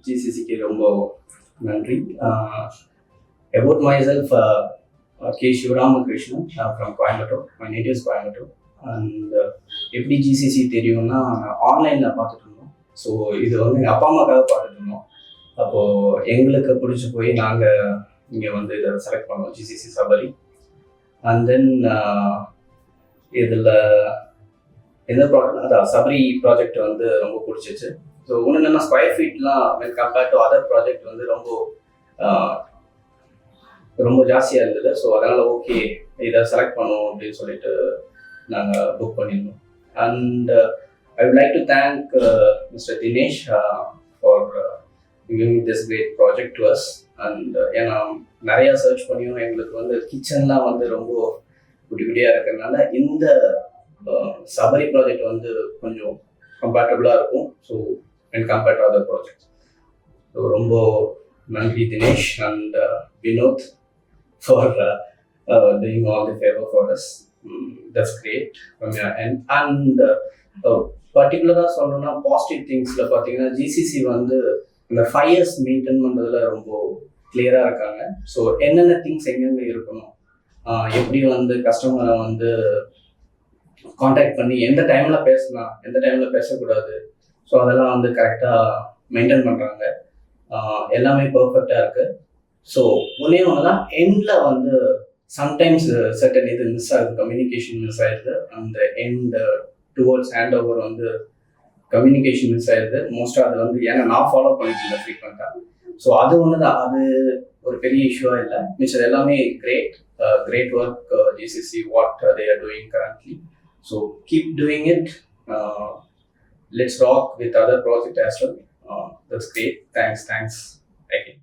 ஜிசிசிக்கு ரொம்ப நன்றி. About myself, K. Shivaramakrishan from Coimbatore. My native is Coimbatore. And எப்படி GCC தெரியும்னா ஆன்லைனில் பார்த்துட்டு இருந்தோம். ஸோ இது வந்து எங்கள் அப்பா அம்மாக்காக பார்த்துட்டு இருந்தோம். அப்போது எங்களுக்கு பிடிச்சி போய் நாங்கள் இங்கே வந்து இதை செலக்ட் பண்ணோம், ஜிசிசி சபரி. அண்ட் தென் இதில் எந்த ப்ராடக்ட் அதான் சபரி ப்ராஜெக்ட் வந்து ரொம்ப பிடிச்சிச்சு. ஸோ ஒன்று என்னென்னா ஸ்கொயர் ஃபீட்லாம் when compared to other project வந்து ரொம்ப ஜாஸ்தியாக இருந்தது. ஸோ அதனால் ஓகே இதை செலக்ட் பண்ணுவோம் அப்படின்னு சொல்லிட்டு நாங்கள் புக் பண்ணியிருந்தோம். And I would like to thank mister Dinesh for giving this great project to us. And ஏன்னா நிறையா சர்ச் பண்ணியும் எங்களுக்கு வந்து கிச்சன்லாம் வந்து ரொம்ப குட்டி குட்டியாக இருக்கிறதுனால இந்த சபரி ப்ராஜெக்ட் வந்து கொஞ்சம் கம்பேட்டபிளாக இருக்கும். So and compared to other project. So ரொம்ப நன்றி Dinesh and Vinod for doing all the favor for us. That's great from your end. And பர்டிகுலராக சொல்லணும்னா பாசிட்டிவ் திங்ஸில் பார்த்தீங்கன்னா ஜிசிசி வந்து இந்த 5 years மெயின்டைன் பண்ணுறதுல ரொம்ப கிளியராக இருக்காங்க. ஸோ என்னென்ன திங்ஸ் எங்கெங்கே இருக்கணும், எப்படி வந்து கஸ்டமரை வந்து காண்டாக்ட் பண்ணி எந்த டைமில் பேசலாம், எந்த டைமில் பேசக்கூடாது, ஸோ அதெல்லாம் வந்து கரெக்டாக மெயின்டைன் பண்ணுறாங்க. எல்லாமே பர்ஃபெக்டாக இருக்குது. ஸோ ஒன்றே ஒன்று தான், எண்டில் வந்து சம்டைம்ஸ் சர்டன் இது மிஸ் ஆகுது, கம்யூனிகேஷன் மிஸ் ஆயிடுது. அந்த எண்ட் டுவர்ட்ஸ் ஹேண்ட் ஓவர் வந்து கம்யூனிகேஷன் மிஸ் ஆயிடுது மோஸ்ட்டாக. அது வந்து ஏன்னா நான் ஃபாலோ பண்ணிட்டு இருந்தேன் ஃப்ரீக்வெண்ட்டாக. ஸோ அது ஒன்று தான், அது ஒரு பெரிய இஷ்யூவாக இல்லை. மிச்சம் எல்லாமே great work GCC what they are doing currently. So keep doing it. Let's rock with other project as well. That's great. Thanks again.